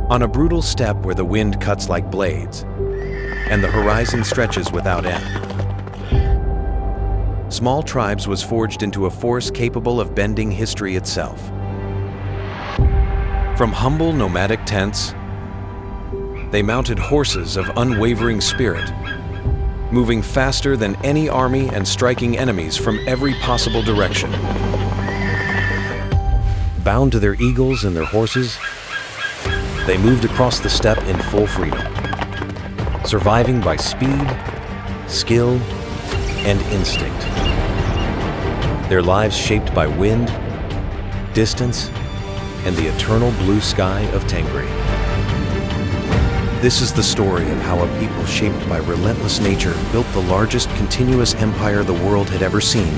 On a brutal steppe where the wind cuts like blades and the horizon stretches without end, small tribes was forged into a force capable of bending history itself. From humble nomadic tents, they mounted horses of unwavering spirit, moving faster than any army and striking enemies from every possible direction. Bound to their eagles and their horses, they moved across the steppe in full freedom, surviving by speed, skill, and instinct. Their lives shaped by wind, distance, and the eternal blue sky of Tengri. This is the story of how a people shaped by relentless nature built the largest continuous empire the world had ever seen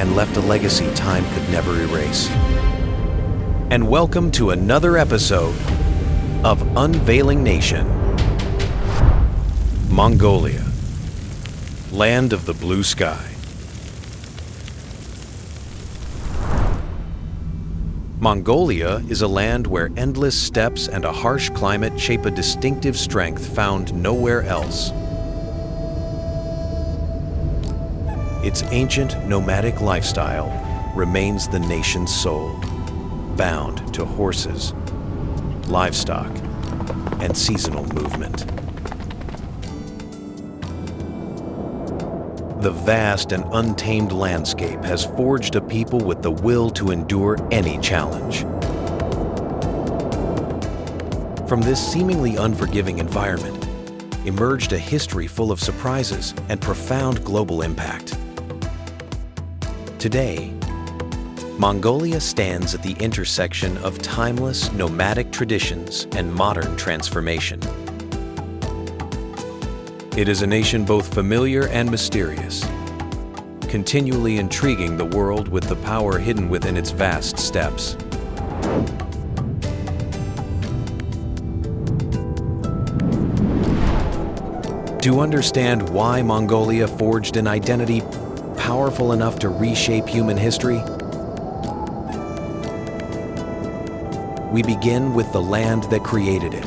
and left a legacy time could never erase. And welcome to another episode of Unveiling Nation. Mongolia, land of the blue sky. Mongolia is a land where endless steppes and a harsh climate shape a distinctive strength found nowhere else. Its ancient nomadic lifestyle remains the nation's soul, bound to horses, livestock, and seasonal movement. The vast and untamed landscape has forged a people with the will to endure any challenge. From this seemingly unforgiving environment emerged a history full of surprises and profound global impact. Today, Mongolia stands at the intersection of timeless nomadic traditions and modern transformation. It is a nation both familiar and mysterious, continually intriguing the world with the power hidden within its vast steppes. To understand why Mongolia forged an identity powerful enough to reshape human history, we begin with the land that created it.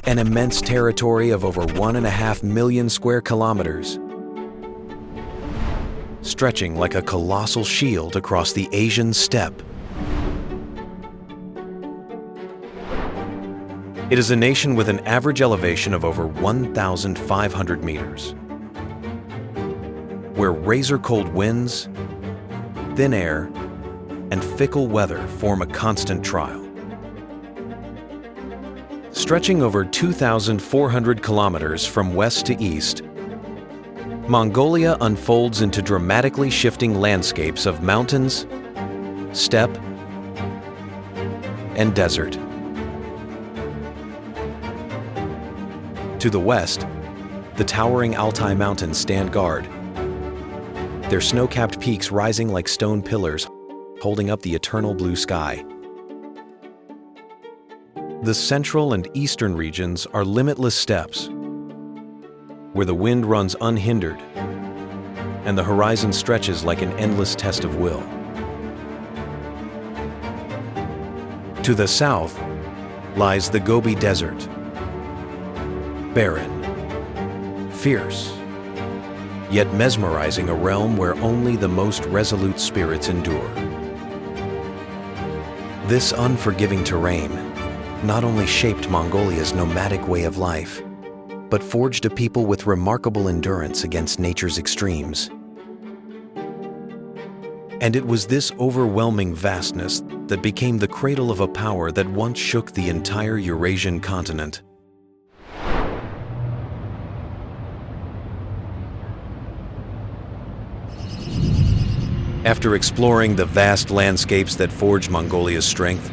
An immense territory of over 1.5 million square kilometers, stretching like a colossal shield across the Asian steppe. It is a nation with an average elevation of over 1,500 meters, where razor-cold winds, thin air, and fickle weather form a constant trial. Stretching over 2,400 kilometers from west to east, Mongolia unfolds into dramatically shifting landscapes of mountains, steppe, and desert. To the west, the towering Altai Mountains stand guard, their snow-capped peaks rising like stone pillars, holding up the eternal blue sky. The central and eastern regions are limitless steppes, where the wind runs unhindered and the horizon stretches like an endless test of will. To the south lies the Gobi Desert, barren, fierce, yet mesmerizing, a realm where only the most resolute spirits endure. This unforgiving terrain not only shaped Mongolia's nomadic way of life, but forged a people with remarkable endurance against nature's extremes. And it was this overwhelming vastness that became the cradle of a power that once shook the entire Eurasian continent. After exploring the vast landscapes that forged Mongolia's strength,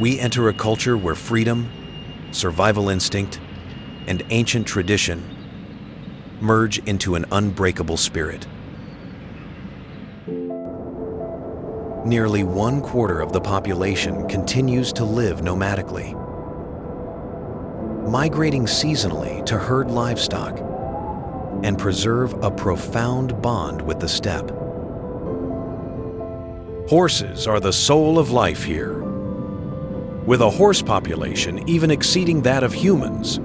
we enter a culture where freedom, survival instinct, and ancient tradition merge into an unbreakable spirit. Nearly 1/4 of the population continues to live nomadically, migrating seasonally to herd livestock and preserve a profound bond with the steppe. Horses are the soul of life here, with a horse population even exceeding that of humans,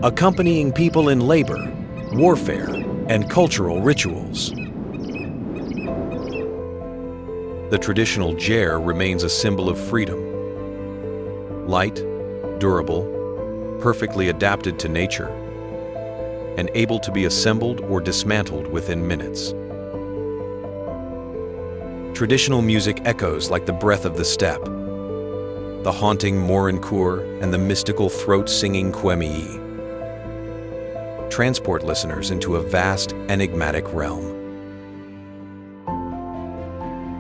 accompanying people in labor, warfare, and cultural rituals. The traditional ger remains a symbol of freedom. Light, durable, perfectly adapted to nature, and able to be assembled or dismantled within minutes. Traditional music echoes like the breath of the steppe, the haunting morinkur and the mystical throat-singing kwemii transport listeners into a vast, enigmatic realm.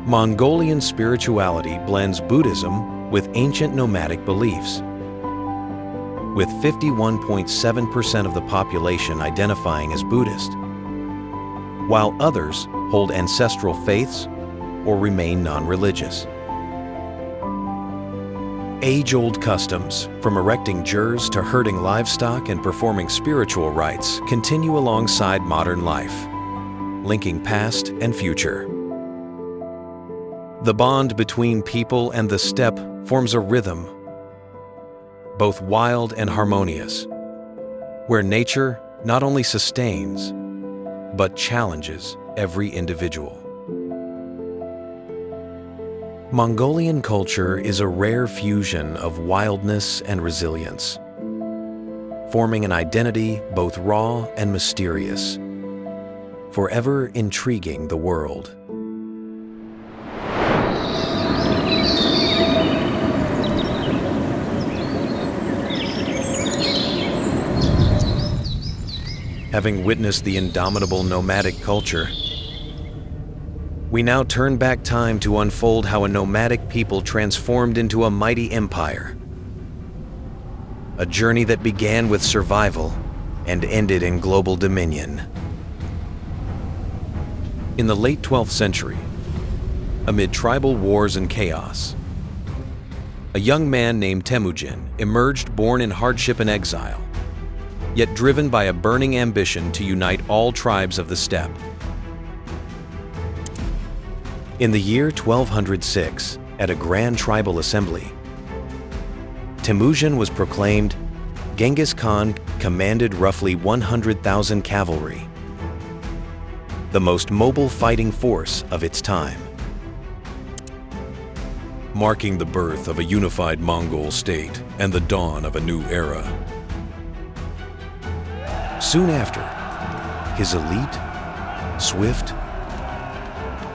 Mongolian spirituality blends Buddhism with ancient nomadic beliefs, with 51.7% of the population identifying as Buddhist, while others hold ancestral faiths or remain non-religious. Age-old customs, from erecting gers to herding livestock and performing spiritual rites, continue alongside modern life, linking past and future. The bond between people and the steppe forms a rhythm, both wild and harmonious, where nature not only sustains, but challenges every individual. Mongolian culture is a rare fusion of wildness and resilience, forming an identity both raw and mysterious, forever intriguing the world. Having witnessed the indomitable nomadic culture, we now turn back time to unfold how a nomadic people transformed into a mighty empire. A journey that began with survival and ended in global dominion. In the late 12th century, amid tribal wars and chaos, a young man named Temujin emerged, born in hardship and exile, yet driven by a burning ambition to unite all tribes of the steppe. In the year 1206, at a grand tribal assembly, Temujin was proclaimed Genghis Khan commanded roughly 100,000 cavalry, the most mobile fighting force of its time, marking the birth of a unified Mongol state and the dawn of a new era. Soon after, his elite, swift,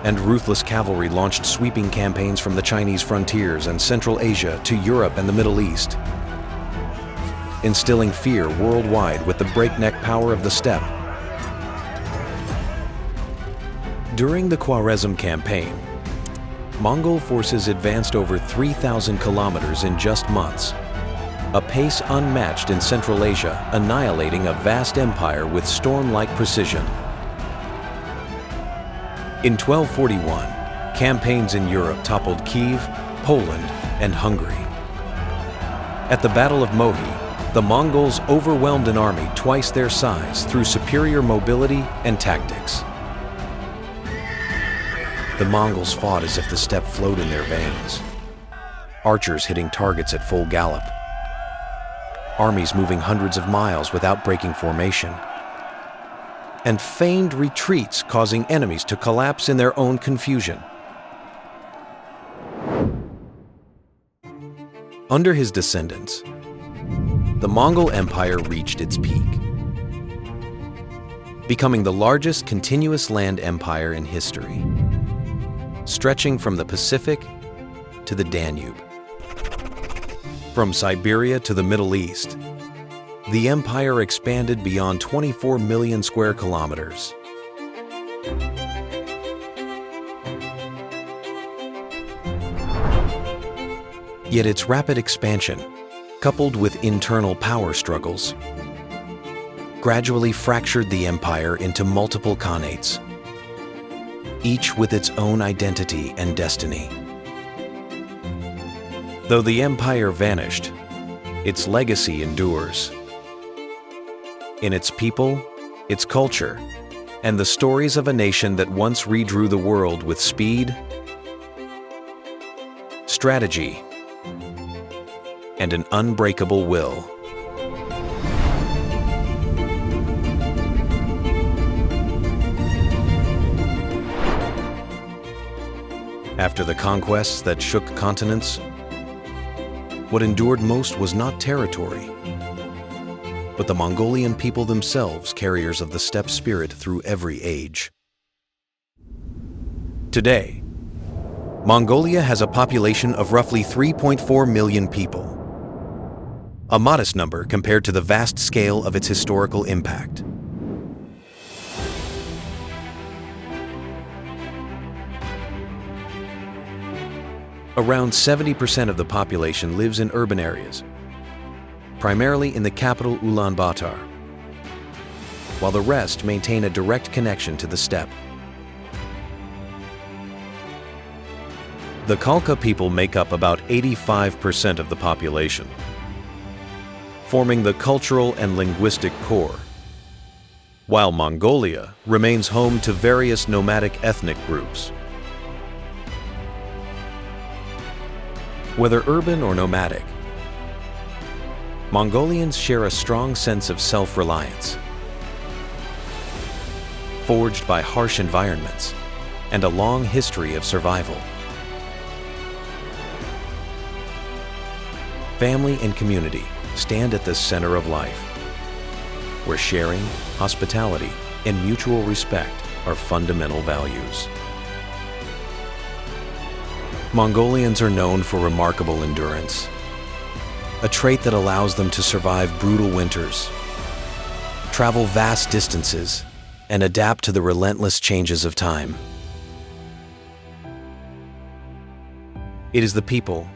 and ruthless cavalry launched sweeping campaigns from the Chinese frontiers and Central Asia to Europe and the Middle East, instilling fear worldwide with the breakneck power of the steppe. During the Khwarezm campaign, Mongol forces advanced over 3,000 kilometers in just months, a pace unmatched in Central Asia, annihilating a vast empire with storm-like precision. In 1241, campaigns in Europe toppled Kiev, Poland, and Hungary. At the Battle of Mohi, the Mongols overwhelmed an army twice their size through superior mobility and tactics. The Mongols fought as if the steppe flowed in their veins, archers hitting targets at full gallop, armies moving hundreds of miles without breaking formation, and feigned retreats causing enemies to collapse in their own confusion. Under his descendants, the Mongol Empire reached its peak, becoming the largest continuous land empire in history, stretching from the Pacific to the Danube. From Siberia to the Middle East, the empire expanded beyond 24 million square kilometers. Yet its rapid expansion, coupled with internal power struggles, gradually fractured the empire into multiple khanates, each with its own identity and destiny. Though the empire vanished, its legacy endures. In its people, its culture, and the stories of a nation that once redrew the world with speed, strategy, and an unbreakable will. After the conquests that shook continents, what endured most was not territory, but the Mongolian people themselves, carriers of the steppe spirit through every age. Today, Mongolia has a population of roughly 3.4 million people, a modest number compared to the vast scale of its historical impact. Around 70% of the population lives in urban areas, primarily in the capital Ulaanbaatar, while the rest maintain a direct connection to the steppe. The Khalkha people make up about 85% of the population, forming the cultural and linguistic core, while Mongolia remains home to various nomadic ethnic groups. Whether urban or nomadic, Mongolians share a strong sense of self-reliance, forged by harsh environments and a long history of survival. Family and community stand at the center of life, where sharing, hospitality, and mutual respect are fundamental values. Mongolians are known for remarkable endurance, a trait that allows them to survive brutal winters, travel vast distances, and adapt to the relentless changes of time. It is the people,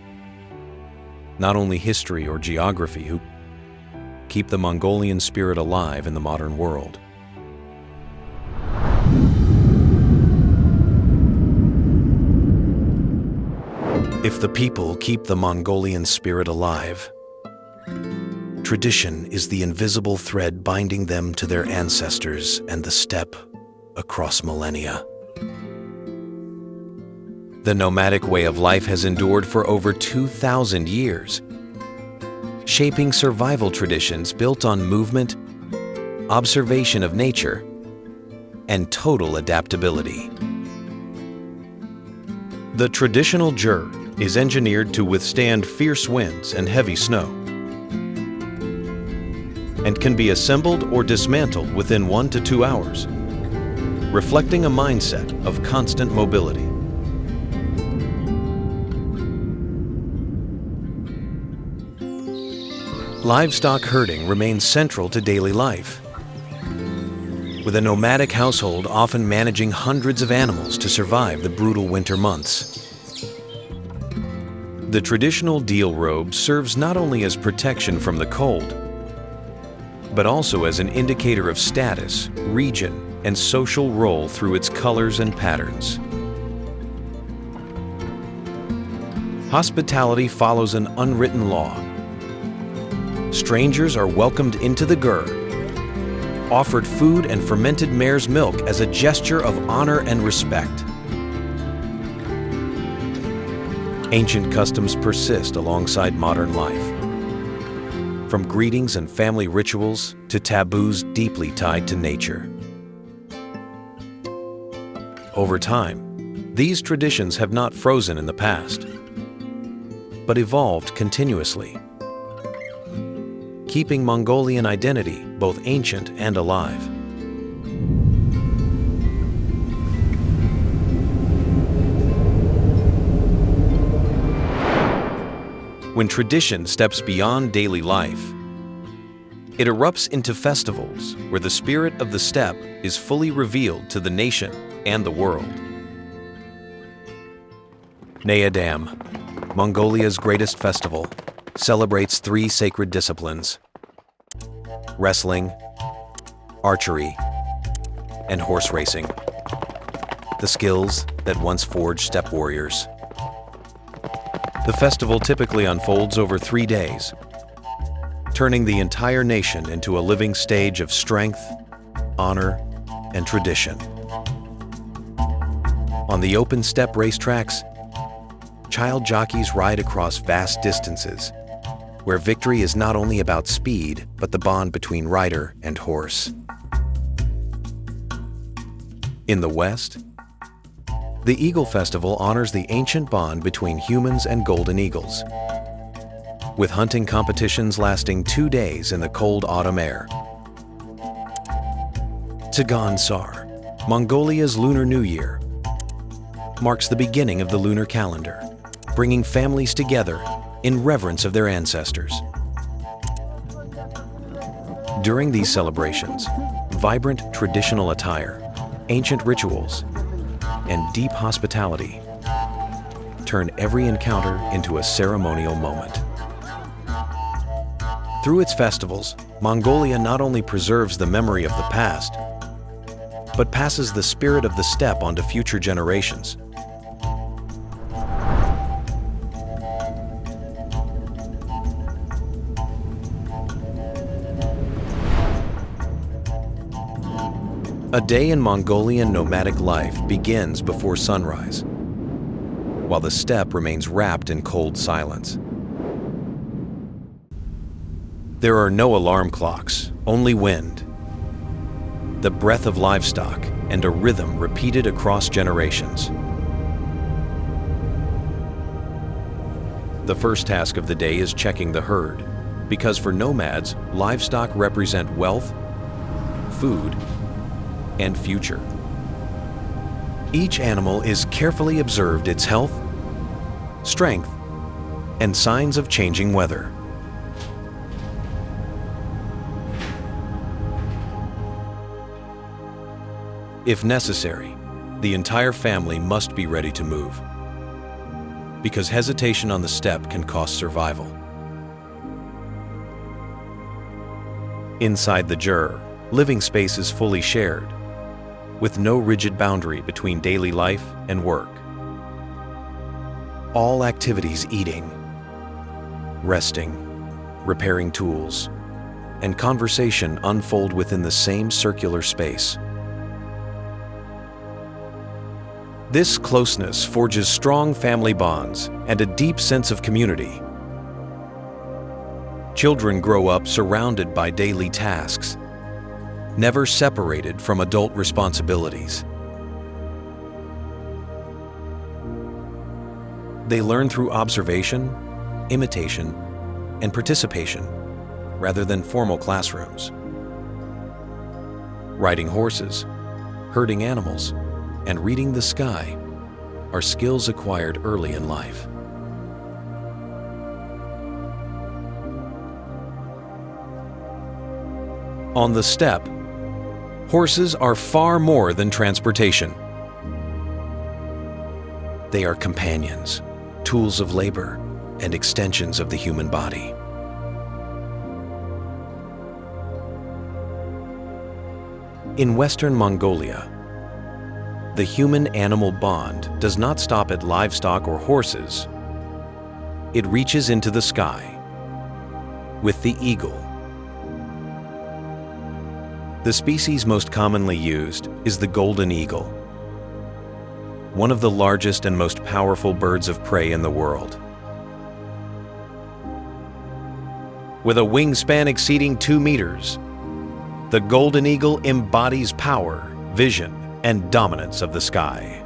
not only history or geography, who keep the Mongolian spirit alive in the modern world. If the people keep the Mongolian spirit alive, tradition is the invisible thread binding them to their ancestors and the steppe across millennia. The nomadic way of life has endured for over 2,000 years, shaping survival traditions built on movement, observation of nature, and total adaptability. The traditional jur is engineered to withstand fierce winds and heavy snow, and can be assembled or dismantled within 1 to 2 hours, reflecting a mindset of constant mobility. Livestock herding remains central to daily life, with a nomadic household often managing hundreds of animals to survive the brutal winter months. The traditional deal robe serves not only as protection from the cold, but also as an indicator of status, region, and social role through its colors and patterns. Hospitality follows an unwritten law. Strangers are welcomed into the gur, offered food and fermented mare's milk as a gesture of honor and respect. Ancient customs persist alongside modern life, from greetings and family rituals to taboos deeply tied to nature. Over time, these traditions have not frozen in the past, but evolved continuously, keeping Mongolian identity both ancient and alive. When tradition steps beyond daily life, it erupts into festivals where the spirit of the steppe is fully revealed to the nation and the world. Neadam, Mongolia's greatest festival, celebrates 3 sacred disciplines: wrestling, archery, and horse racing, the skills that once forged steppe warriors. The festival typically unfolds over 3 days, turning the entire nation into a living stage of strength, honor, and tradition. On the open steppe racetracks, child jockeys ride across vast distances, where victory is not only about speed, but the bond between rider and horse. In the West, the Eagle Festival honors the ancient bond between humans and golden eagles, with hunting competitions lasting 2 days in the cold autumn air. Tsagaan Sar, Mongolia's Lunar New Year, marks the beginning of the lunar calendar, bringing families together in reverence of their ancestors. During these celebrations, vibrant traditional attire, ancient rituals, and deep hospitality turn every encounter into a ceremonial moment. Through its festivals, Mongolia not only preserves the memory of the past, but passes the spirit of the steppe onto future generations. A day in Mongolian nomadic life begins before sunrise, while the steppe remains wrapped in cold silence. There are no alarm clocks, only wind, the breath of livestock, and a rhythm repeated across generations. The first task of the day is checking the herd, because for nomads, livestock represent wealth, food, and future. Each animal is carefully observed its health, strength, and signs of changing weather. If necessary, the entire family must be ready to move, because hesitation on the steppe can cost survival. Inside the jur, living space is fully shared, with no rigid boundary between daily life and work. All activities, eating, resting, repairing tools, and conversation unfold within the same circular space. This closeness forges strong family bonds and a deep sense of community. Children grow up surrounded by daily tasks, never separated from adult responsibilities. They learn through observation, imitation, and participation, rather than formal classrooms. Riding horses, herding animals, and reading the sky are skills acquired early in life. On the steppe, horses are far more than transportation. They are companions, tools of labor, and extensions of the human body. In Western Mongolia, the human-animal bond does not stop at livestock or horses. It reaches into the sky with the eagle. The species most commonly used is the golden eagle, one of the largest and most powerful birds of prey in the world. With a wingspan exceeding 2 meters, the golden eagle embodies power, vision, and dominance of the sky.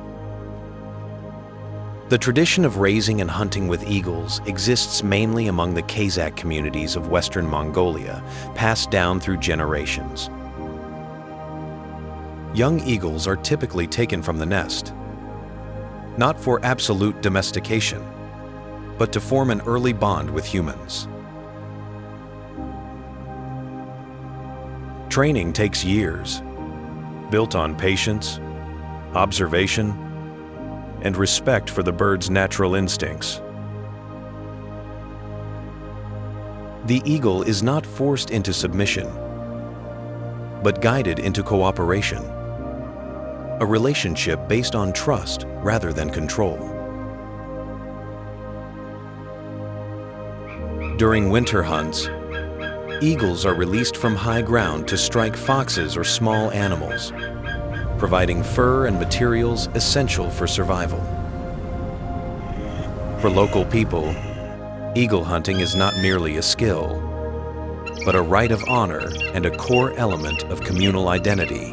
The tradition of raising and hunting with eagles exists mainly among the Kazakh communities of Western Mongolia, passed down through generations. Young eagles are typically taken from the nest, not for absolute domestication, but to form an early bond with humans. Training takes years, built on patience, observation, and respect for the bird's natural instincts. The eagle is not forced into submission, but guided into cooperation, a relationship based on trust rather than control. During winter hunts, eagles are released from high ground to strike foxes or small animals, providing fur and materials essential for survival. For local people, eagle hunting is not merely a skill, but a rite of honor and a core element of communal identity.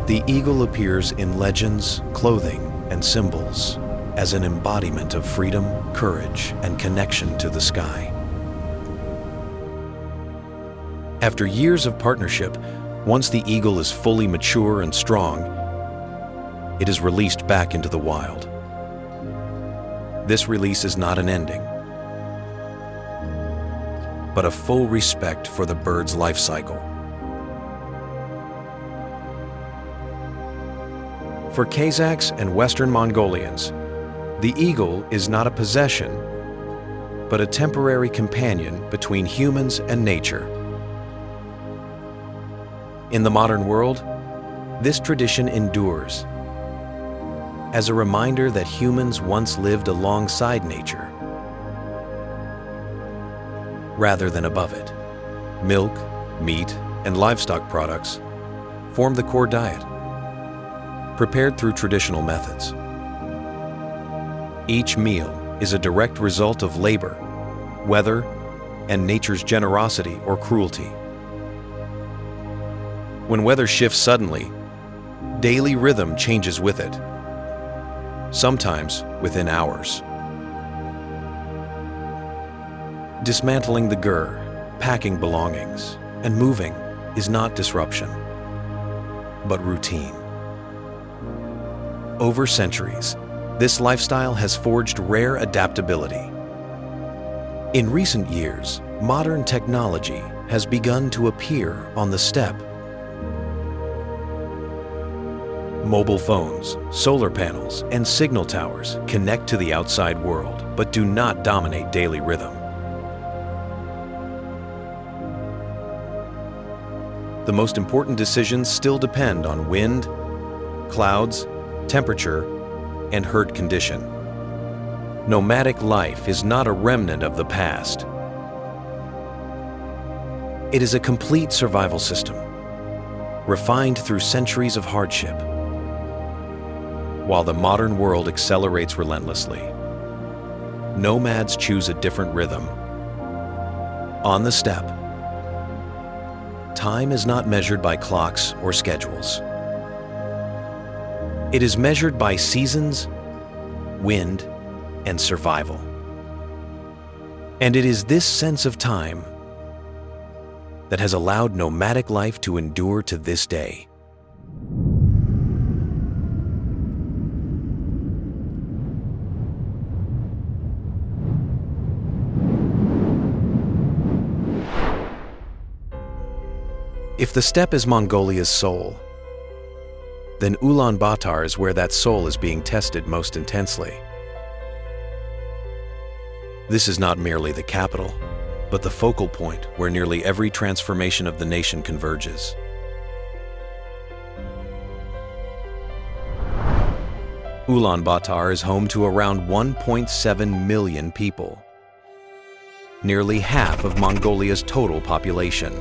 The eagle appears in legends, clothing, and symbols as an embodiment of freedom, courage, and connection to the sky. After years of partnership, once the eagle is fully mature and strong, it is released back into the wild. This release is not an ending, but a full respect for the bird's life cycle. For Kazakhs and Western Mongolians, the eagle is not a possession, but a temporary companion between humans and nature. In the modern world, this tradition endures as a reminder that humans once lived alongside nature rather than above it. Milk, meat, and livestock products form the core diet, prepared through traditional methods. Each meal is a direct result of labor, weather, and nature's generosity or cruelty. When weather shifts suddenly, daily rhythm changes with it, sometimes within hours. Dismantling the gur, packing belongings, and moving is not disruption, but routine. Over centuries, this lifestyle has forged rare adaptability. In recent years, modern technology has begun to appear on the steppe. Mobile phones, solar panels, and signal towers connect to the outside world, but do not dominate daily rhythm. The most important decisions still depend on wind, clouds, temperature, and herd condition. Nomadic life is not a remnant of the past. It is a complete survival system, refined through centuries of hardship. While the modern world accelerates relentlessly, nomads choose a different rhythm. On the steppe, time is not measured by clocks or schedules. It is measured by seasons, wind, and survival. And it is this sense of time that has allowed nomadic life to endure to this day. If the steppe is Mongolia's soul, then Ulaanbaatar is where that soul is being tested most intensely. This is not merely the capital, but the focal point where nearly every transformation of the nation converges. Ulaanbaatar is home to around 1.7 million people, nearly half of Mongolia's total population,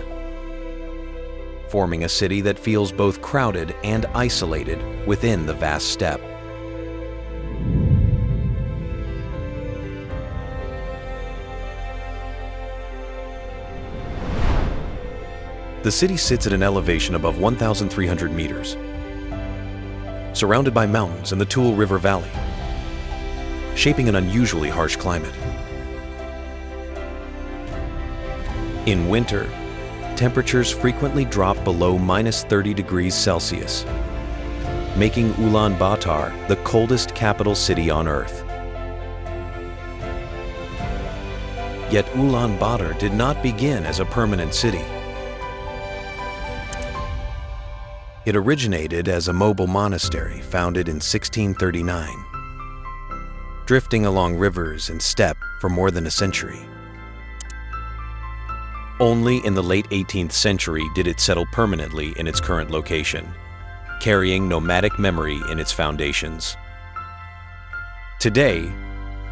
forming a city that feels both crowded and isolated within the vast steppe. The city sits at an elevation above 1,300 meters, surrounded by mountains and the Tool River Valley, shaping an unusually harsh climate. In winter, temperatures frequently drop below -30 degrees Celsius, making Ulaanbaatar the coldest capital city on Earth. Yet Ulaanbaatar did not begin as a permanent city. It originated as a mobile monastery founded in 1639, drifting along rivers and steppe for more than a century. Only in the late 18th century did it settle permanently in its current location, carrying nomadic memory in its foundations. Today,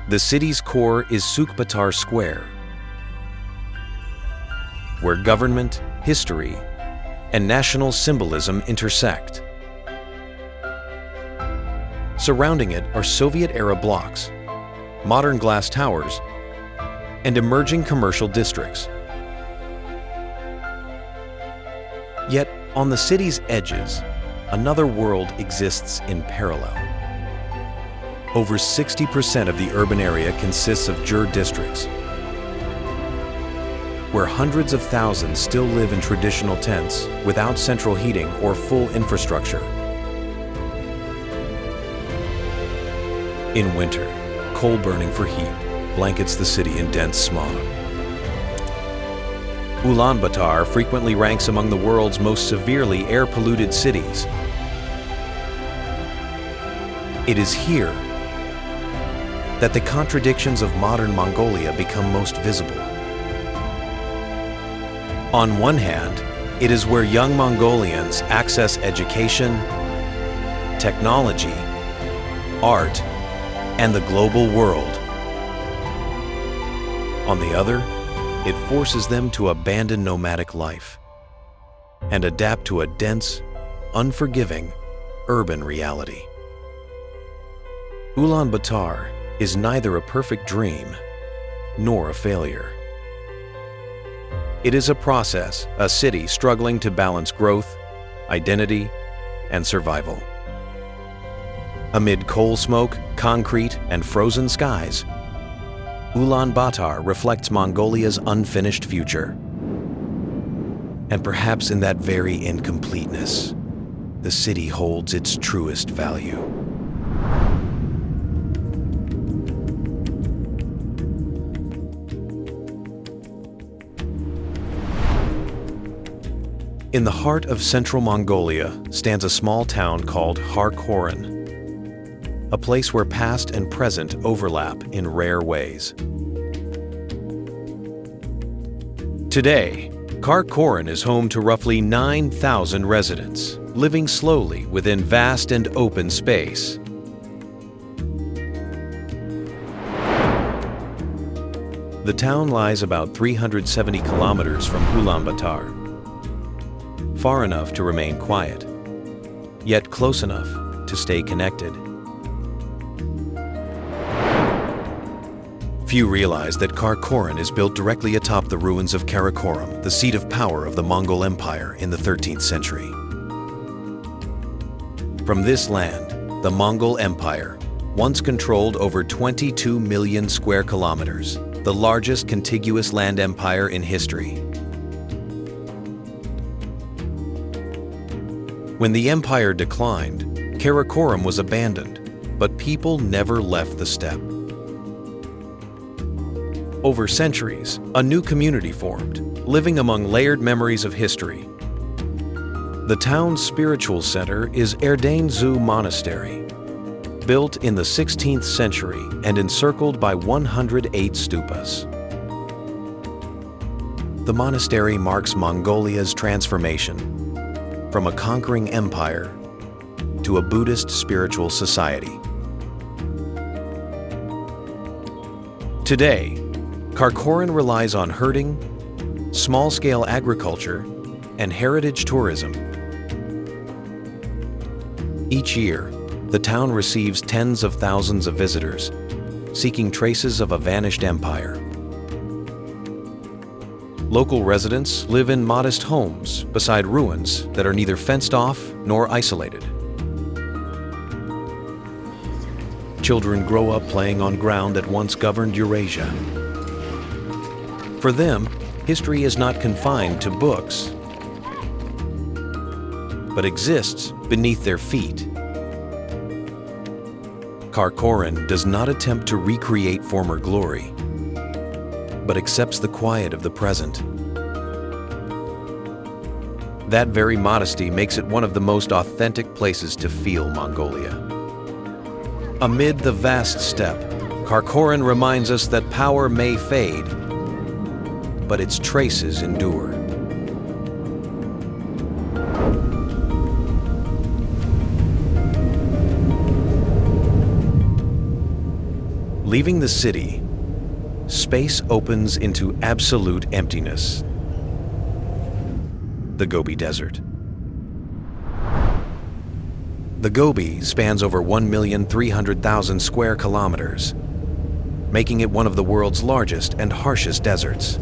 the city's core is Sukhbatar Square, where government, history, and national symbolism intersect. Surrounding it are Soviet-era blocks, modern glass towers, and emerging commercial districts. Yet, on the city's edges, another world exists in parallel. Over 60% of the urban area consists of Jur districts, where hundreds of thousands still live in traditional tents without central heating or full infrastructure. In winter, coal burning for heat blankets the city in dense smog. Ulaanbaatar frequently ranks among the world's most severely air-polluted cities. It is here that the contradictions of modern Mongolia become most visible. On one hand, it is where young Mongolians access education, technology, art, and the global world. On the other, it forces them to abandon nomadic life and adapt to a dense, unforgiving, urban reality. Ulaanbaatar is neither a perfect dream nor a failure. It is a process, a city struggling to balance growth, identity, and survival. Amid coal smoke, concrete, and frozen skies, Ulaanbaatar reflects Mongolia's unfinished future. And perhaps in that very incompleteness, the city holds its truest value. In the heart of central Mongolia stands a small town called ORKHON, a place where past and present overlap in rare ways. Today, ORKHON is home to roughly 9,000 residents, living slowly within vast and open space. The town lies about 370 kilometers from Ulaanbaatar, far enough to remain quiet, yet close enough to stay connected. Few realize that ORKHON is built directly atop the ruins of Karakorum, the seat of power of the Mongol Empire in the 13th century. From this land, the Mongol Empire once controlled over 22 million square kilometers, the largest contiguous land empire in history. When the empire declined, Karakorum was abandoned, but people never left the steppe. Over centuries, a new community formed, living among layered memories of history. The town's spiritual center is Erdane-Zu Monastery, built in the 16th century and encircled by 108 stupas. The monastery marks Mongolia's transformation from a conquering empire to a Buddhist spiritual society. Today, ORKHON relies on herding, small-scale agriculture, and heritage tourism. Each year, the town receives tens of thousands of visitors, seeking traces of a vanished empire. Local residents live in modest homes beside ruins that are neither fenced off nor isolated. Children grow up playing on ground that once governed Eurasia. For them, history is not confined to books, but exists beneath their feet. ORKHON does not attempt to recreate former glory, but accepts the quiet of the present. That very modesty makes it one of the most authentic places to feel Mongolia. Amid the vast steppe, ORKHON reminds us that power may fade, but its traces endure. Leaving the city, space opens into absolute emptiness. The Gobi Desert. The Gobi spans over 1,300,000 square kilometers, making it one of the world's largest and harshest deserts.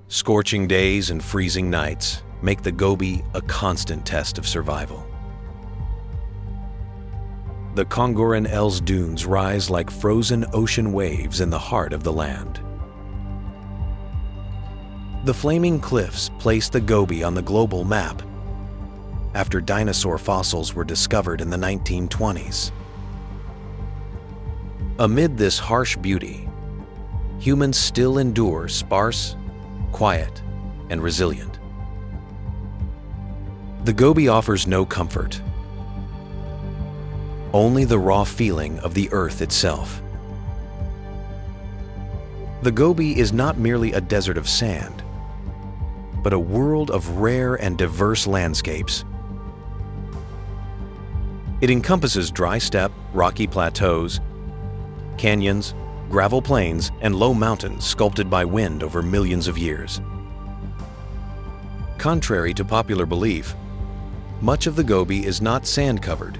Scorching days and freezing nights make the Gobi a constant test of survival. The Koongoran Els dunes rise like frozen ocean waves in the heart of the land. The flaming cliffs place the Gobi on the global map after dinosaur fossils were discovered in the 1920s. Amid this harsh beauty, humans still endure sparse, quiet, and resilient. The Gobi offers no comfort, only the raw feeling of the earth itself. The Gobi is not merely a desert of sand, but a world of rare and diverse landscapes. It encompasses dry steppe, rocky plateaus, canyons, gravel plains, and low mountains sculpted by wind over millions of years. Contrary to popular belief, much of the Gobi is not sand-covered,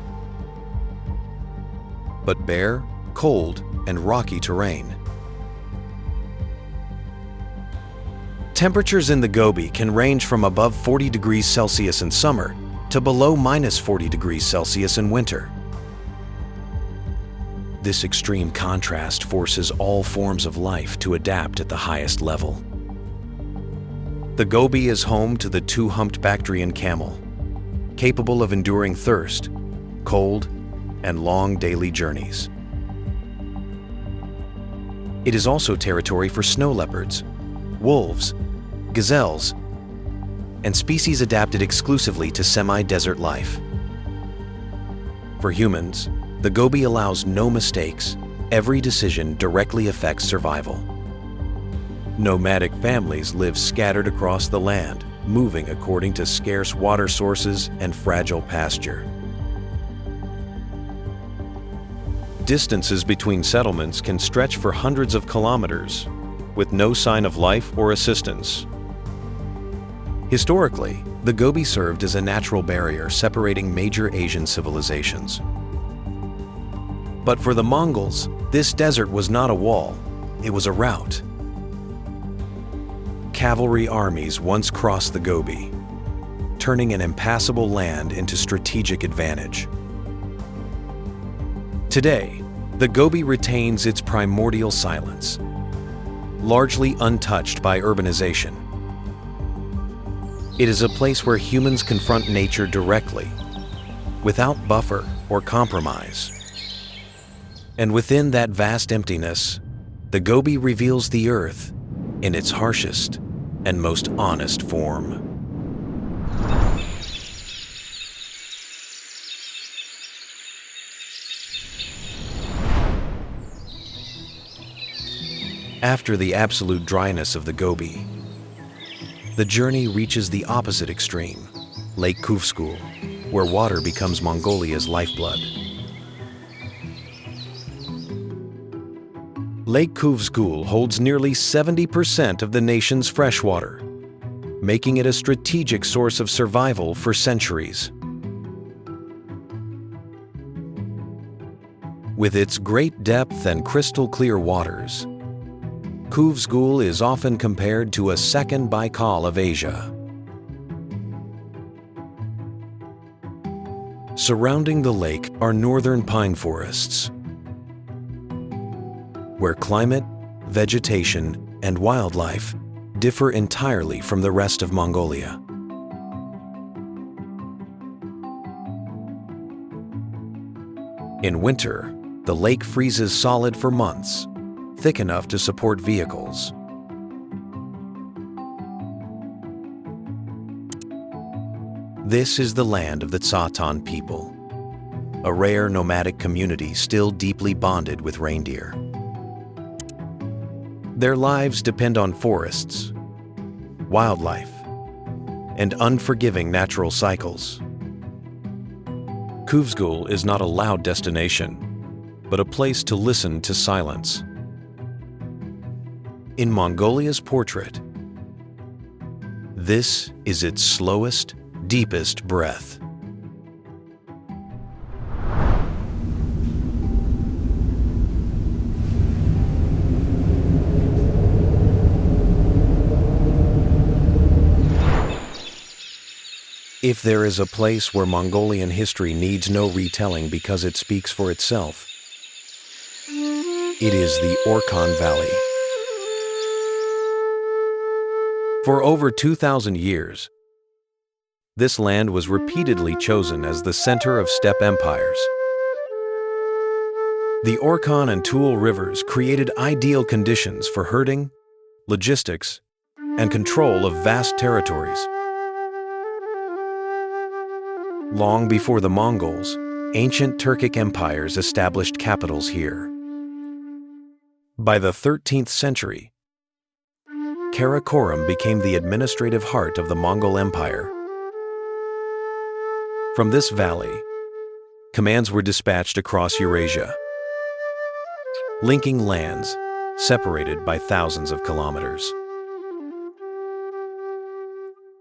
but bare, cold, and rocky terrain. Temperatures in the Gobi can range from above 40 degrees Celsius in summer to below -40 degrees Celsius in winter. This extreme contrast forces all forms of life to adapt at the highest level. The Gobi is home to the two-humped Bactrian camel, capable of enduring thirst, cold, and long daily journeys. It is also territory for snow leopards, wolves, gazelles, and species adapted exclusively to semi-desert life. For humans, the Gobi allows no mistakes. Every decision directly affects survival. Nomadic families live scattered across the land, moving according to scarce water sources and fragile pasture. Distances between settlements can stretch for hundreds of kilometers, with no sign of life or assistance. Historically, the Gobi served as a natural barrier separating major Asian civilizations. But for the Mongols, this desert was not a wall, it was a route. Cavalry armies once crossed the Gobi, turning an impassable land into strategic advantage. Today, the Gobi retains its primordial silence, largely untouched by urbanization. It is a place where humans confront nature directly, without buffer or compromise. And within that vast emptiness, the Gobi reveals the earth in its harshest and most honest form. After the absolute dryness of the Gobi, the journey reaches the opposite extreme, Lake KHUVSGUL, where water becomes Mongolia's lifeblood. Lake KHUVSGUL holds nearly 70% of the nation's freshwater, making it a strategic source of survival for centuries. With its great depth and crystal-clear waters, KHUVSGUL is often compared to a second Baikal of Asia. Surrounding the lake are northern pine forests, where climate, vegetation, and wildlife differ entirely from the rest of Mongolia. In winter, the lake freezes solid for months, thick enough to support vehicles. This is the land of the Tsatan people, a rare nomadic community still deeply bonded with reindeer. Their lives depend on forests, wildlife, and unforgiving natural cycles. KHUVSGUL is not a loud destination, but a place to listen to silence. In Mongolia's portrait, this is its slowest, deepest breath. If there is a place where Mongolian history needs no retelling because it speaks for itself, it is the ORKHON Valley. For over 2,000 years, this land was repeatedly chosen as the center of steppe empires. The Orkhon and Tule rivers created ideal conditions for herding, logistics, and control of vast territories. Long before the Mongols, ancient Turkic empires established capitals here. By the 13th century, Karakorum became the administrative heart of the Mongol Empire. From this valley, commands were dispatched across Eurasia, linking lands separated by thousands of kilometers.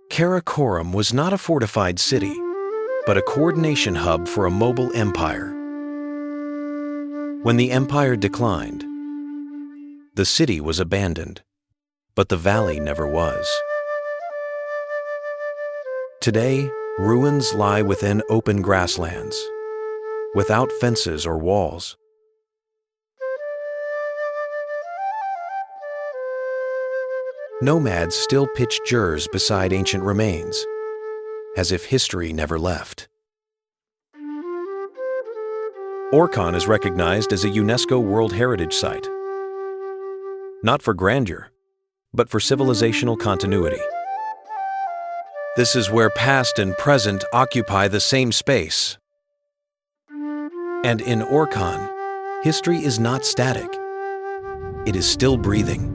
Karakorum was not a fortified city, but a coordination hub for a mobile empire. When the empire declined, the city was abandoned, but the valley never was. Today, ruins lie within open grasslands, without fences or walls. Nomads still pitch jurs beside ancient remains, as if history never left. ORKHON is recognized as a UNESCO World Heritage Site, not for grandeur, but for civilizational continuity. This is where past and present occupy the same space. And in ORKHON, history is not static. It is still breathing.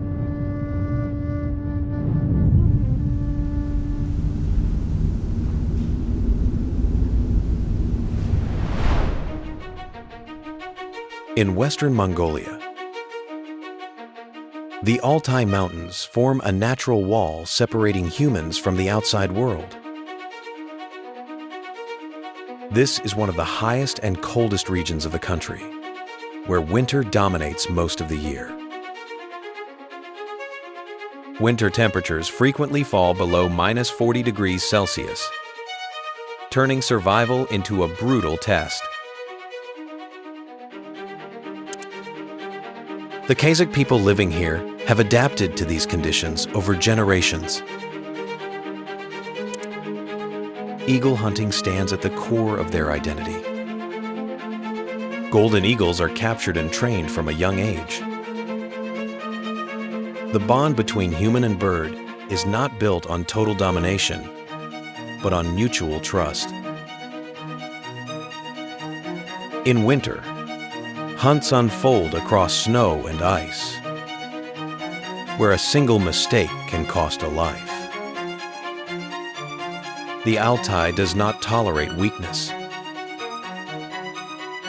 In western Mongolia, the ALTAI Mountains form a natural wall separating humans from the outside world. This is one of the highest and coldest regions of the country, where winter dominates most of the year. Winter temperatures frequently fall below -40 degrees Celsius, turning survival into a brutal test. The Kazakh people living here have adapted to these conditions over generations. Eagle hunting stands at the core of their identity. Golden eagles are captured and trained from a young age. The bond between human and bird is not built on total domination, but on mutual trust. In winter, hunts unfold across snow and ice, where a single mistake can cost a life. The Altai does not tolerate weakness.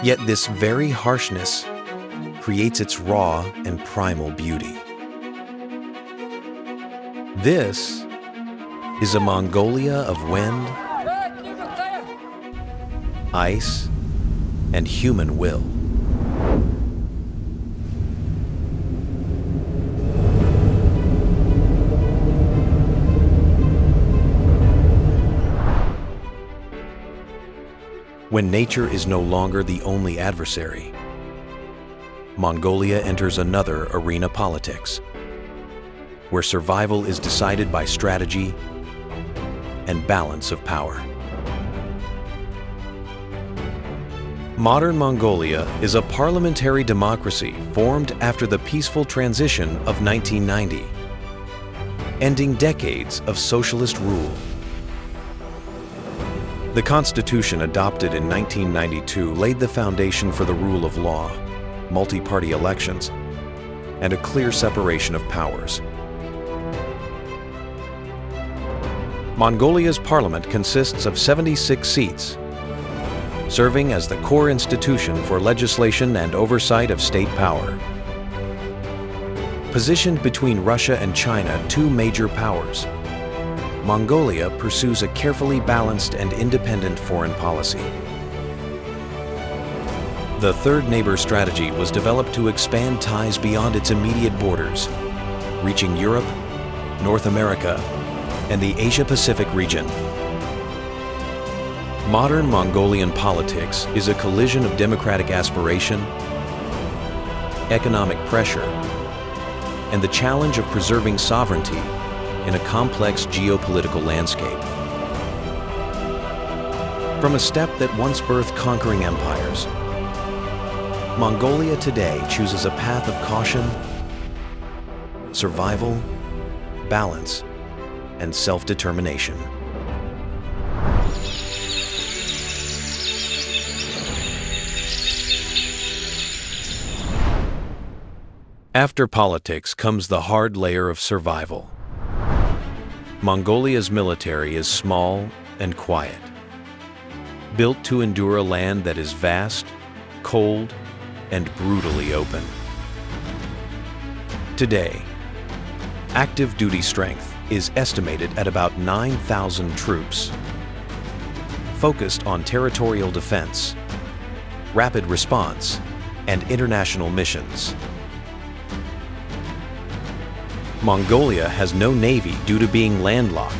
Yet this very harshness creates its raw and primal beauty. This is a Mongolia of wind, ice, and human will. When nature is no longer the only adversary, Mongolia enters another arena politics, where survival is decided by strategy and balance of power. Modern Mongolia is a parliamentary democracy formed after the peaceful transition of 1990, ending decades of socialist rule. The Constitution adopted in 1992 laid the foundation for the rule of law, multi-party elections, and a clear separation of powers. Mongolia's parliament consists of 76 seats, serving as the core institution for legislation and oversight of state power. Positioned between Russia and China, two major powers, Mongolia pursues a carefully balanced and independent foreign policy. The Third Neighbor strategy was developed to expand ties beyond its immediate borders, reaching Europe, North America, and the Asia-Pacific region. Modern Mongolian politics is a collision of democratic aspiration, economic pressure, and the challenge of preserving sovereignty in a complex geopolitical landscape. From a steppe that once birthed conquering empires, Mongolia today chooses a path of caution, survival, balance, and self-determination. After politics comes the hard layer of survival. Mongolia's military is small and quiet, built to endure a land that is vast, cold, and brutally open. Today, active duty strength is estimated at about 9,000 troops, focused on territorial defense, rapid response, and international missions. Mongolia has no navy due to being landlocked,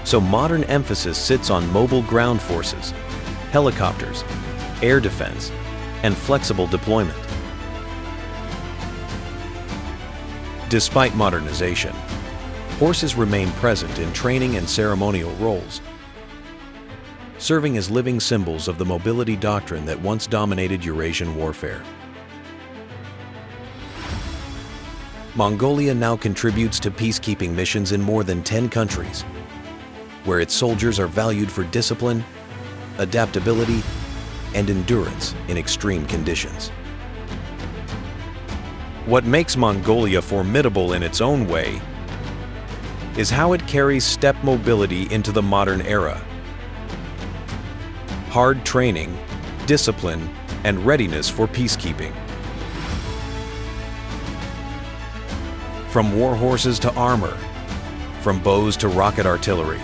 so modern emphasis sits on mobile ground forces, helicopters, air defense, and flexible deployment. Despite modernization, horses remain present in training and ceremonial roles, serving as living symbols of the mobility doctrine that once dominated Eurasian warfare. Mongolia now contributes to peacekeeping missions in more than 10 countries, where its soldiers are valued for discipline, adaptability, and endurance in extreme conditions. What makes Mongolia formidable in its own way is how it carries steppe mobility into the modern era. Hard training, discipline, and readiness for peacekeeping. From war horses to armor, from bows to rocket artillery,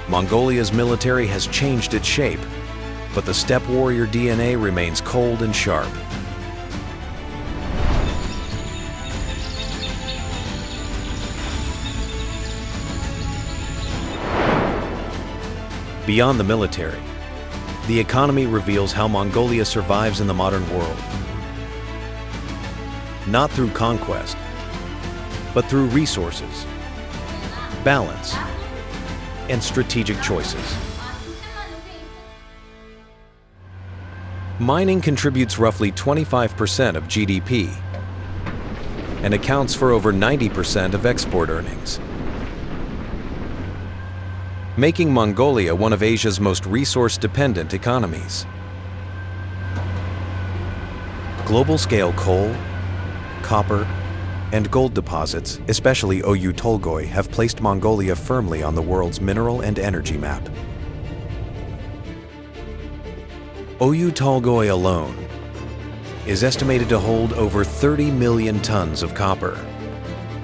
Mongolia's military has changed its shape, but the steppe warrior DNA remains cold and sharp. Beyond the military, the economy reveals how Mongolia survives in the modern world. Not through conquest, but through resources, balance, and strategic choices. Mining contributes roughly 25% of GDP and accounts for over 90% of export earnings, making Mongolia one of Asia's most resource-dependent economies. Global-scale coal, copper, and gold deposits, especially Oyu Tolgoi, have placed Mongolia firmly on the world's mineral and energy map. Oyu Tolgoi alone is estimated to hold over 30 million tons of copper,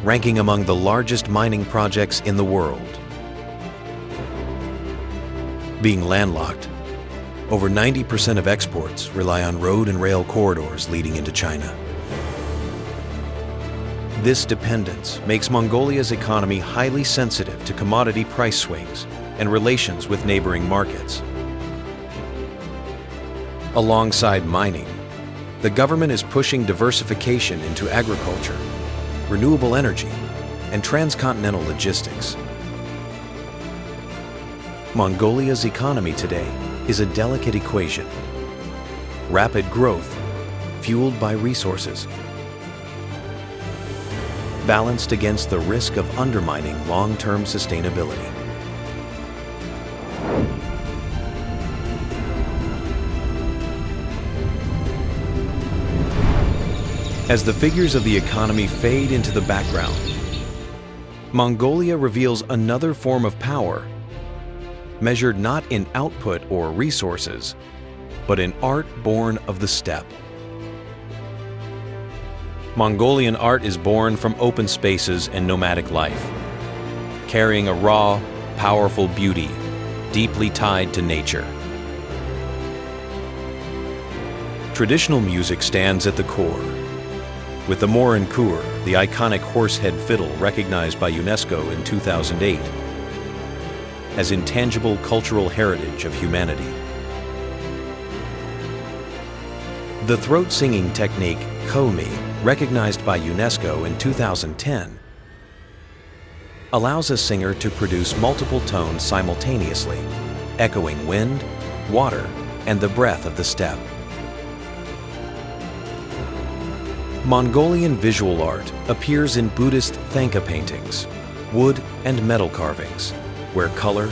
ranking among the largest mining projects in the world. Being landlocked, over 90% of exports rely on road and rail corridors leading into China. This dependence makes Mongolia's economy highly sensitive to commodity price swings and relations with neighboring markets. Alongside mining, the government is pushing diversification into agriculture, renewable energy, and transcontinental logistics. Mongolia's economy today is a delicate equation. Rapid growth, fueled by resources, balanced against the risk of undermining long-term sustainability. As the figures of the economy fade into the background, Mongolia reveals another form of power, measured not in output or resources, but in art born of the steppe. Mongolian art is born from open spaces and nomadic life, carrying a raw, powerful beauty deeply tied to nature. Traditional music stands at the core, with the morin kur, the iconic horse-head fiddle recognized by UNESCO in 2008. as intangible cultural heritage of humanity. The throat-singing technique KHUVSGUL, recognized by UNESCO in 2010, allows a singer to produce multiple tones simultaneously, echoing wind, water, and the breath of the steppe. Mongolian visual art appears in Buddhist Thangka paintings, wood and metal carvings, where color,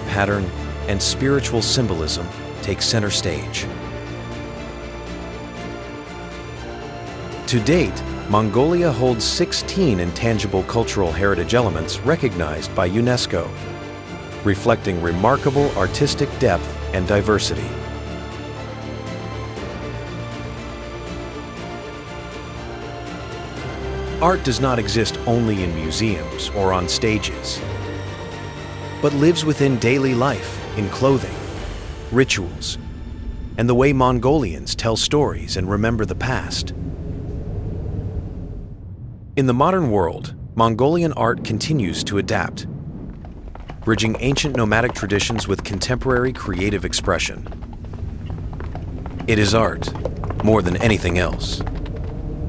pattern, and spiritual symbolism take center stage. To date, Mongolia holds 16 intangible cultural heritage elements recognized by UNESCO, reflecting remarkable artistic depth and diversity. Art does not exist only in museums or on stages, but lives within daily life in clothing, rituals, and the way Mongolians tell stories and remember the past. In the modern world, Mongolian art continues to adapt, bridging ancient nomadic traditions with contemporary creative expression. It is art, more than anything else,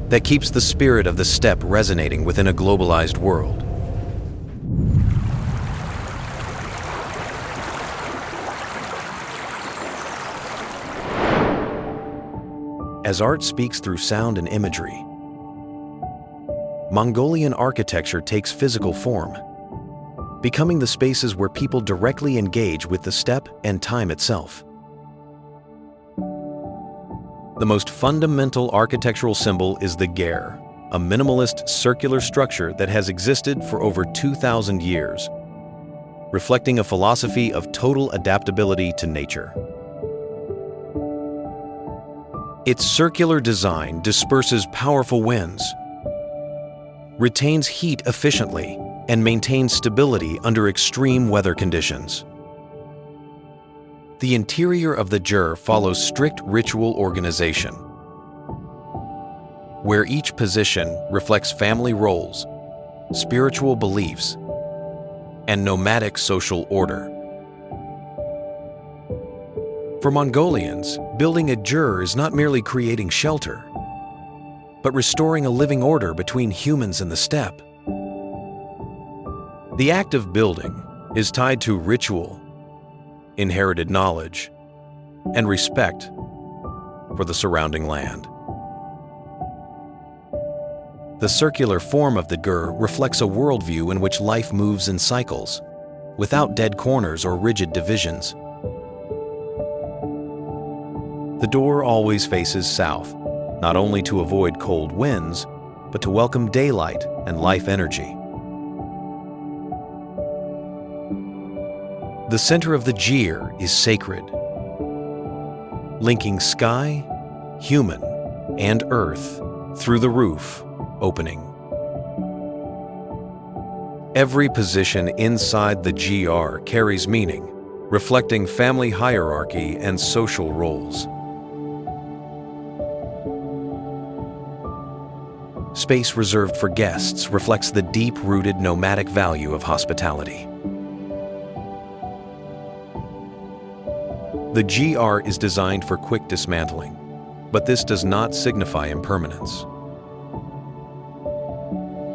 that keeps the spirit of the steppe resonating within a globalized world. As art speaks through sound and imagery, Mongolian architecture takes physical form, becoming the spaces where people directly engage with the steppe and time itself. The most fundamental architectural symbol is the ger, a minimalist circular structure that has existed for over 2,000 years, reflecting a philosophy of total adaptability to nature. Its circular design disperses powerful winds, retains heat efficiently, and maintains stability under extreme weather conditions. The interior of the ger follows strict ritual organization, where each position reflects family roles, spiritual beliefs, and nomadic social order. For Mongolians, building a ger is not merely creating shelter, but restoring a living order between humans and the steppe. The act of building is tied to ritual, inherited knowledge, and respect for the surrounding land. The circular form of the ger reflects a worldview in which life moves in cycles, without dead corners or rigid divisions. The door always faces south, not only to avoid cold winds, but to welcome daylight and life energy. The center of the ger is sacred, linking sky, human, and earth through the roof opening. Every position inside the ger carries meaning, reflecting family hierarchy and social roles. Space reserved for guests reflects the deep-rooted nomadic value of hospitality. The ger is designed for quick dismantling, but this does not signify impermanence.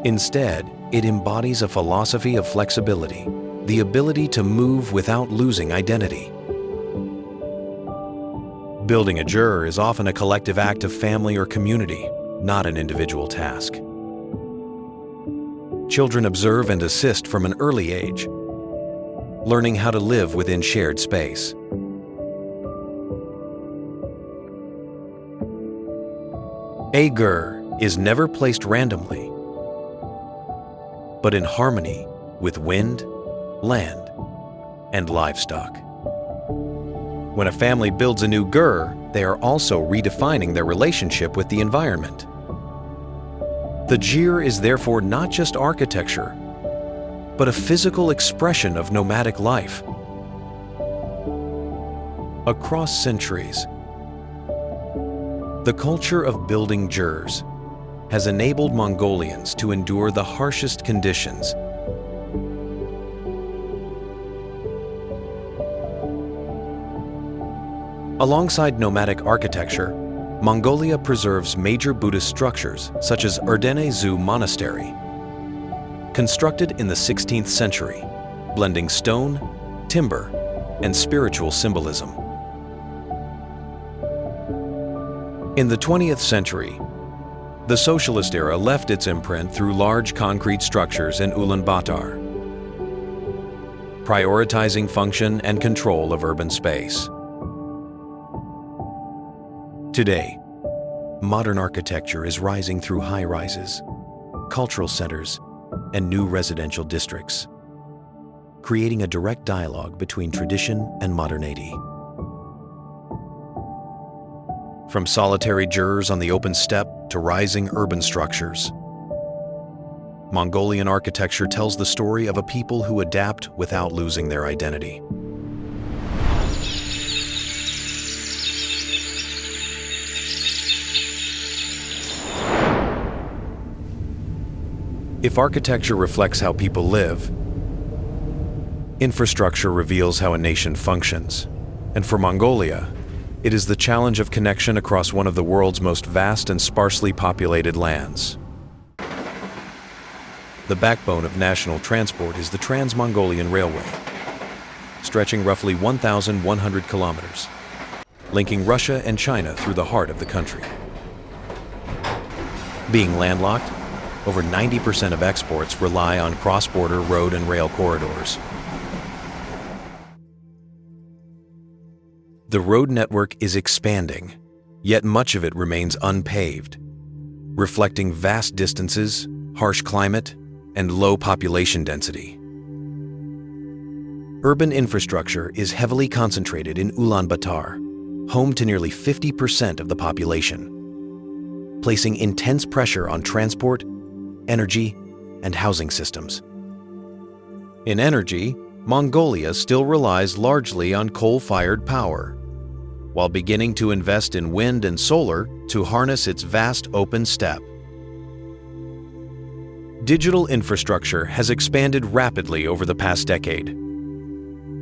Instead, it embodies a philosophy of flexibility, the ability to move without losing identity. Building a ger is often a collective act of family or community, not an individual task. Children observe and assist from an early age, learning how to live within shared space. A ger is never placed randomly, but in harmony with wind, land, and livestock. When a family builds a new ger, they are also redefining their relationship with the environment. The ger is therefore not just architecture, but a physical expression of nomadic life. Across centuries, the culture of building gers has enabled Mongolians to endure the harshest conditions Alongside nomadic architecture, Mongolia preserves major Buddhist structures such as Erdene Zu Monastery, constructed in the 16th century, blending stone, timber, and spiritual symbolism. In the 20th century, the socialist era left its imprint through large concrete structures in Ulaanbaatar, prioritizing function and control of urban space. Today, modern architecture is rising through high-rises, cultural centers, and new residential districts, creating a direct dialogue between tradition and modernity. From solitary jurors on the open steppe to rising urban structures, Mongolian architecture tells the story of a people who adapt without losing their identity. If architecture reflects how people live, infrastructure reveals how a nation functions. And for Mongolia, it is the challenge of connection across one of the world's most vast and sparsely populated lands. The backbone of national transport is the Trans-Mongolian Railway, stretching roughly 1,100 kilometers, linking Russia and China through the heart of the country. Being landlocked, over 90% of exports rely on cross-border road and rail corridors. The road network is expanding, yet much of it remains unpaved, reflecting vast distances, harsh climate, and low population density. Urban infrastructure is heavily concentrated in Ulaanbaatar, home to nearly 50% of the population, placing intense pressure on transport, energy, and housing systems. In energy, Mongolia still relies largely on coal-fired power, while beginning to invest in wind and solar to harness its vast open steppe. Digital infrastructure has expanded rapidly over the past decade,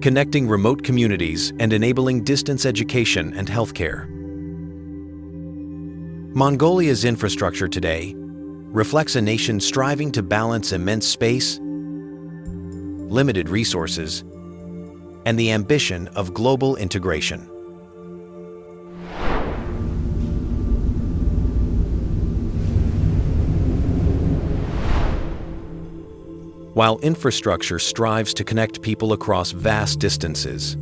connecting remote communities and enabling distance education and healthcare. Mongolia's infrastructure today reflects a nation striving to balance immense space, limited resources, and the ambition of global integration. While infrastructure strives to connect people across vast distances,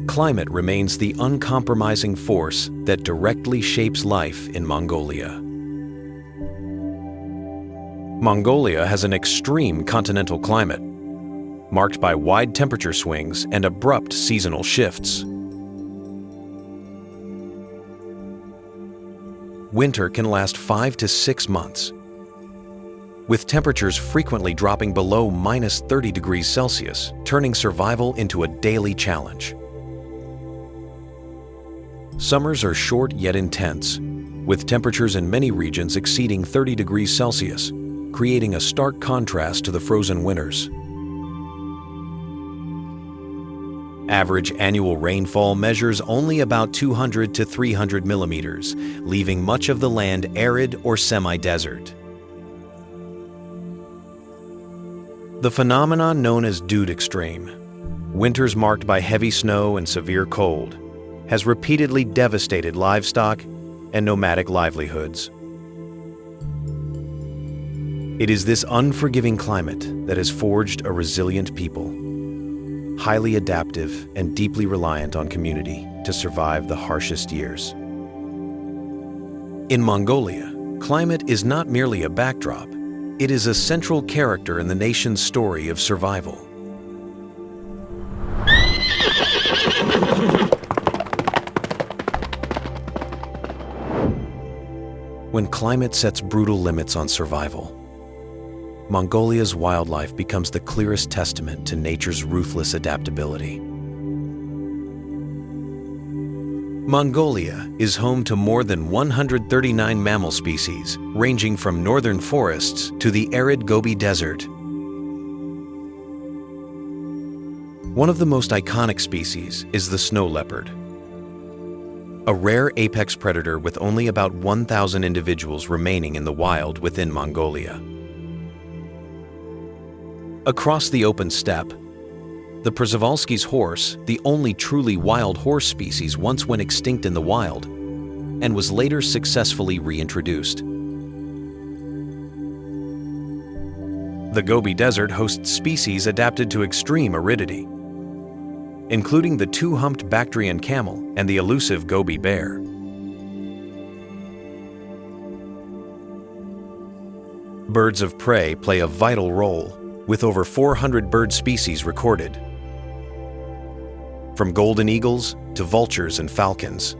climate remains the uncompromising force that directly shapes life in Mongolia. Mongolia has an extreme continental climate, marked by wide temperature swings and abrupt seasonal shifts. Winter can last 5 to 6 months, with temperatures frequently dropping below -30 degrees Celsius, turning survival into a daily challenge. Summers are short yet intense, with temperatures in many regions exceeding 30 degrees Celsius, creating a stark contrast to the frozen winters. Average annual rainfall measures only about 200 to 300 millimeters, leaving much of the land arid or semi-desert. The phenomenon known as dude extreme, winters marked by heavy snow and severe cold, has repeatedly devastated livestock and nomadic livelihoods. It is this unforgiving climate that has forged a resilient people, highly adaptive and deeply reliant on community to survive the harshest years. In Mongolia, climate is not merely a backdrop, it is a central character in the nation's story of survival. When climate sets brutal limits on survival, Mongolia's wildlife becomes the clearest testament to nature's ruthless adaptability. Mongolia is home to more than 139 mammal species, ranging from northern forests to the arid Gobi Desert. One of the most iconic species is the snow leopard, a rare apex predator with only about 1,000 individuals remaining in the wild within Mongolia. Across the open steppe, the Przewalski's horse, the only truly wild horse species, once went extinct in the wild and was later successfully reintroduced. The Gobi Desert hosts species adapted to extreme aridity, including the two-humped Bactrian camel and the elusive Gobi bear. Birds of prey play a vital role, with over 400 bird species recorded. From golden eagles to vultures and falcons.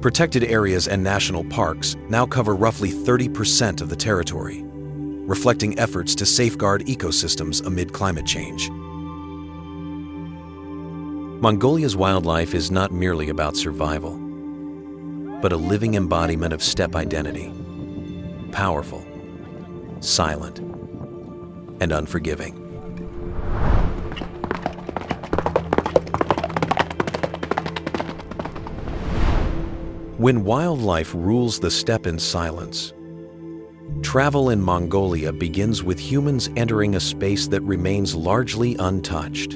Protected areas and national parks now cover roughly 30% of the territory, reflecting efforts to safeguard ecosystems amid climate change. Mongolia's wildlife is not merely about survival, but a living embodiment of steppe identity. Powerful, silent, and unforgiving. When wildlife rules the steppe in silence, travel in Mongolia begins with humans entering a space that remains largely untouched.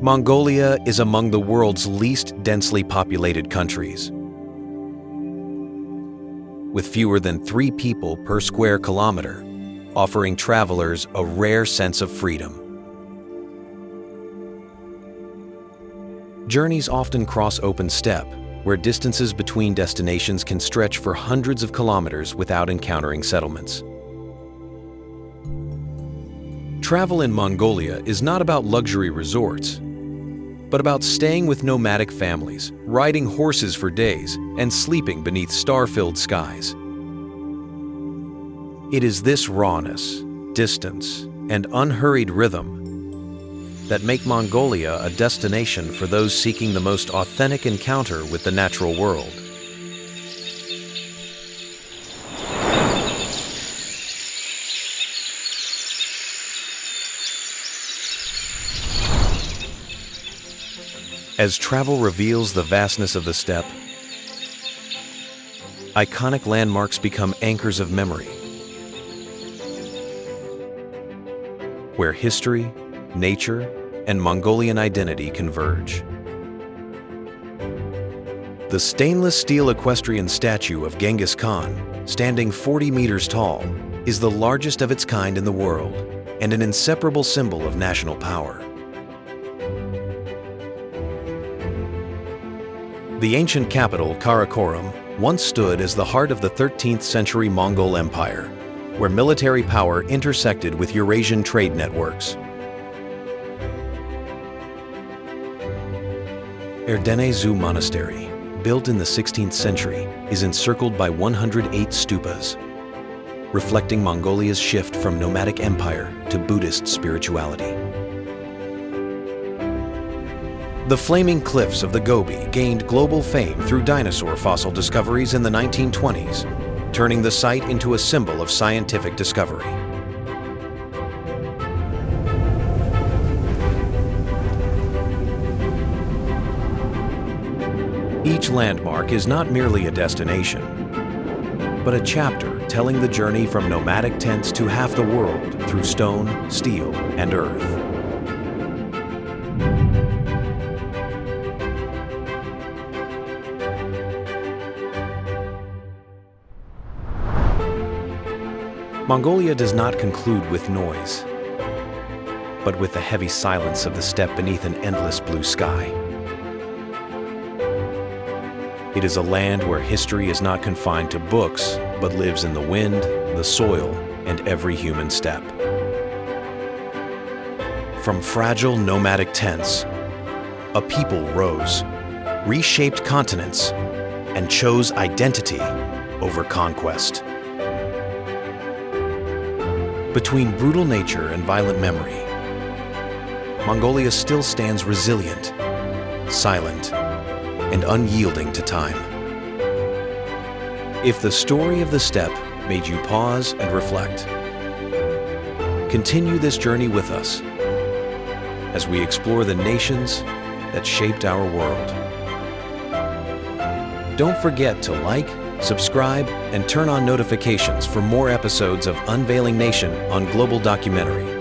Mongolia is among the world's least densely populated countries, with fewer than 3 people per square kilometer, offering travelers a rare sense of freedom. Journeys often cross open steppe, where distances between destinations can stretch for hundreds of kilometers without encountering settlements. Travel in Mongolia is not about luxury resorts, but about staying with nomadic families, riding horses for days, and sleeping beneath star-filled skies. It is this rawness, distance, and unhurried rhythm that make Mongolia a destination for those seeking the most authentic encounter with the natural world. As travel reveals the vastness of the steppe, iconic landmarks become anchors of memory, where history, nature, and Mongolian identity converge. The stainless steel equestrian statue of Genghis Khan, standing 40 meters tall, is the largest of its kind in the world and an inseparable symbol of national power. The ancient capital, Karakorum, once stood as the heart of the 13th century Mongol Empire, where military power intersected with Eurasian trade networks. Erdene-Zu Monastery, built in the 16th century, is encircled by 108 stupas, reflecting Mongolia's shift from nomadic empire to Buddhist spirituality. The flaming cliffs of the Gobi gained global fame through dinosaur fossil discoveries in the 1920s, turning the site into a symbol of scientific discovery. Each landmark is not merely a destination, but a chapter telling the journey from nomadic tents to half the world through stone, steel, and earth. Mongolia does not conclude with noise, but with the heavy silence of the steppe beneath an endless blue sky. It is a land where history is not confined to books, but lives in the wind, the soil, and every human step. From fragile nomadic tents, a people rose, reshaped continents, and chose identity over conquest. Between brutal nature and violent memory, Mongolia still stands resilient, silent, and unyielding to time. If the story of the steppe made you pause and reflect, continue this journey with us as we explore the nations that shaped our world. Don't forget to like, subscribe, and turn on notifications for more episodes of Unveiling Nation on Global Documentary.